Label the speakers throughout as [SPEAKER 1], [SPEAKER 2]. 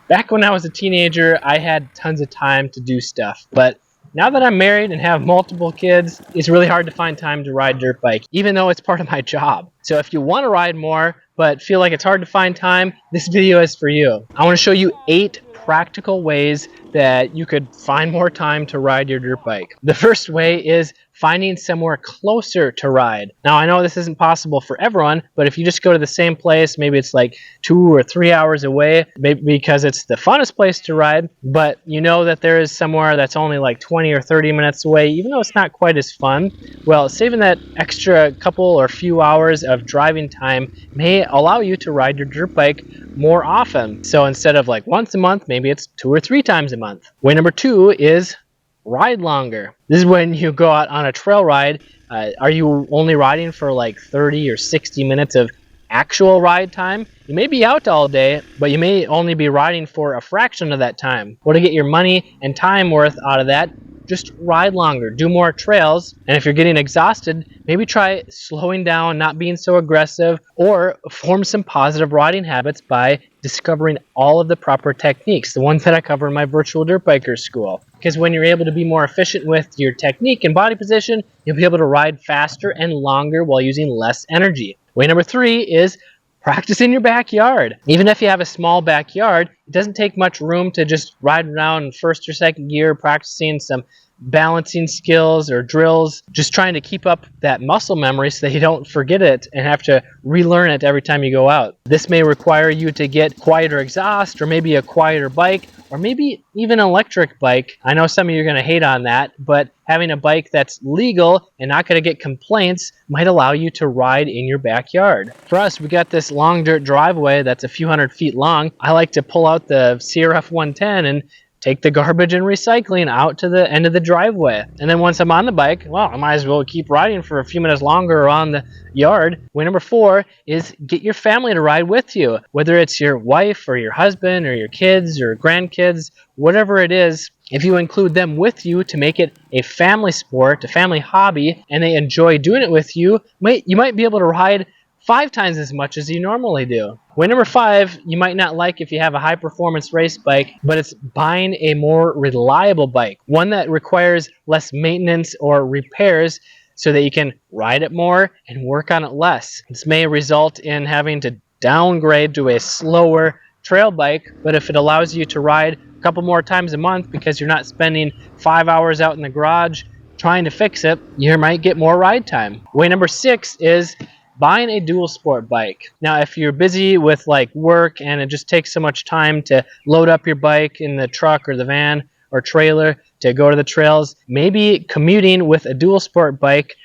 [SPEAKER 1] Back when I was a teenager, I had tons of time to do stuff, but now that I'm married and have multiple kids, it's really hard to find time to ride dirt bike, even though it's part of my job. So if you want to ride more, but feel like it's hard to find time, this video is for you. I want to show you 8 practical ways that you could find more time to ride your dirt bike. The first way is finding somewhere closer to ride. Now, I know this isn't possible for everyone, but if you just go to the same place, maybe it's like 2 or 3 hours away, maybe because it's the funnest place to ride, but you know that there is somewhere that's only like 20 or 30 minutes away, even though it's not quite as fun, well, saving that extra couple or few hours of driving time may allow you to ride your dirt bike more often. So instead of like once a month, maybe it's 2 or 3 times a month. Way number 2 is ride longer. This is when you go out on a trail ride. Are you only riding for like 30 or 60 minutes of actual ride time? You may be out all day, but you may only be riding for a fraction of that time. Well, to get your money and time worth out of that, just ride longer, do more trails, and if you're getting exhausted, maybe try slowing down, not being so aggressive, or form some positive riding habits by discovering all of the proper techniques, the ones that I cover in my virtual dirt biker school. Because when you're able to be more efficient with your technique and body position, you'll be able to ride faster and longer while using less energy. Way number 3 is practice in your backyard. Even if you have a small backyard, it doesn't take much room to just ride around in first or second gear, practicing some balancing skills or drills, just trying to keep up that muscle memory so that you don't forget it and have to relearn it every time you go out. This may require you to get quieter exhaust, or maybe a quieter bike, or maybe even an electric bike. I know some of you are going to hate on that, but having a bike that's legal and not going to get complaints might allow you to ride in your backyard. For us, we got this long dirt driveway that's a few hundred feet long. I like to pull out the CRF 110 and take the garbage and recycling out to the end of the driveway. And then once I'm on the bike, well, I might as well keep riding for a few minutes longer around the yard. Way number 4 is get your family to ride with you. Whether it's your wife or your husband or your kids or grandkids, whatever it is, if you include them with you to make it a family sport, a family hobby, and they enjoy doing it with you, you might be able to ride 5 times as much as you normally do. Way number 5, you might not like if you have a high performance race bike, but it's buying a more reliable bike, one that requires less maintenance or repairs so that you can ride it more and work on it less. This may result in having to downgrade to a slower trail bike, but if it allows you to ride a couple more times a month because you're not spending 5 hours out in the garage trying to fix it, you might get more ride time. Way number 6 is buying a dual sport bike. Now, if you're busy with like work and it just takes so much time to load up your bike in the truck or the van or trailer to go to the trails, maybe commuting with a dual sport bike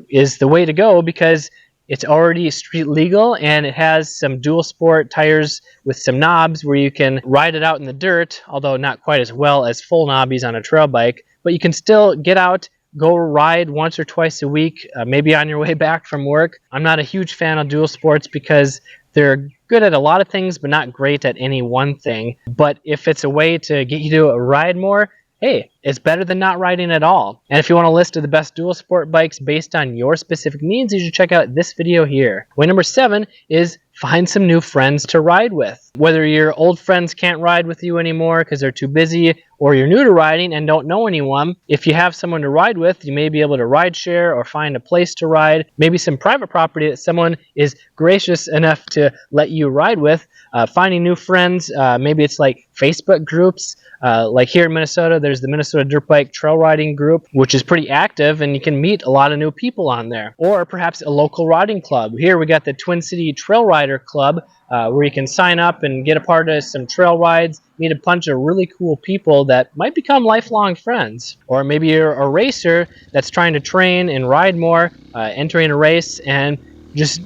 [SPEAKER 1] is the way to go, because it's already street legal and it has some dual sport tires with some knobs where you can ride it out in the dirt, although not quite as well as full knobbies on a trail bike, but you can still get out, go ride once or twice a week, maybe on your way back from work. I'm not a huge fan of dual sports because they're good at a lot of things, but not great at any one thing. But if it's a way to get you to ride more, hey, it's better than not riding at all. And if you want a list of the best dual sport bikes based on your specific needs, you should check out this video here. Way number 7 is find some new friends to ride with. Whether your old friends can't ride with you anymore because they're too busy, or you're new to riding and don't know anyone, if you have someone to ride with, you may be able to ride share or find a place to ride, maybe some private property that someone is gracious enough to let you ride with. Finding new friends, maybe it's like Facebook groups. Like here in Minnesota, there's the Minnesota Dirt Bike Trail Riding Group, which is pretty active, and you can meet a lot of new people on there. Or perhaps a local riding club. Here we got the Twin City Trail Rider Club, where you can sign up and get a part of some trail rides, meet a bunch of really cool people that might become lifelong friends. Or maybe you're a racer that's trying to train and ride more, entering a race and just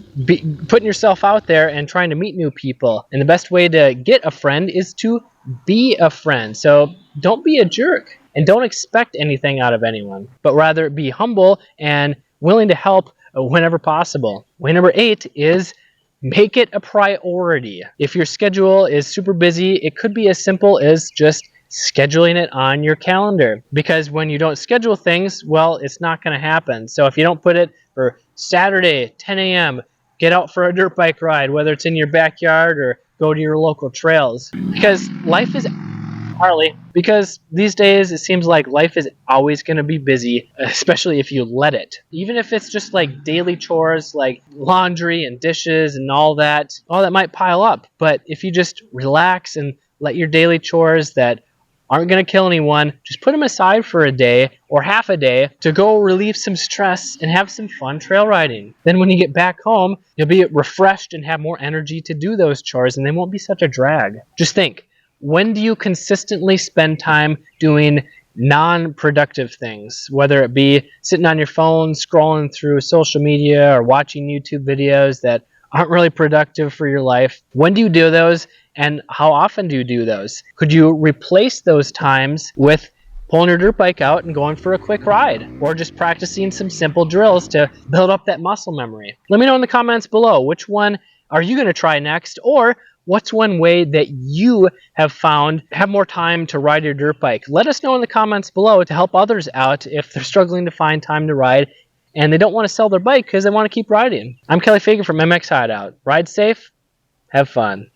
[SPEAKER 1] putting yourself out there and trying to meet new people. And the best way to get a friend is to be a friend. So don't be a jerk and don't expect anything out of anyone, but rather be humble and willing to help whenever possible. Way number 8 is make it a priority. If your schedule is super busy, it could be as simple as just scheduling it on your calendar, because when you don't schedule things, well, it's not going to happen. So if you don't put it for Saturday 10 a.m., get out for a dirt bike ride, whether it's in your backyard or go to your local trails. Because life is Harley, because these days it seems like life is always going to be busy, especially if you let it. Even if it's just like daily chores like laundry and dishes and all that might pile up. But if you just relax and let your daily chores that aren't going to kill anyone, just put them aside for a day or half a day to go relieve some stress and have some fun trail riding. Then when you get back home, you'll be refreshed and have more energy to do those chores, and they won't be such a drag. Just think, when do you consistently spend time doing non-productive things, whether it be sitting on your phone, scrolling through social media, or watching YouTube videos that aren't really productive for your life? When do you do those, and how often do you do those? Could you replace those times with pulling your dirt bike out and going for a quick ride, or just practicing some simple drills to build up that muscle memory? Let me know in the comments below, which one are you going to try next, or what's one way that you have found have more time to ride your dirt bike? Let us know in the comments below to help others out if they're struggling to find time to ride and they don't want to sell their bike because they want to keep riding. I'm Kelly Fagan from MX Hideout. Ride safe, have fun.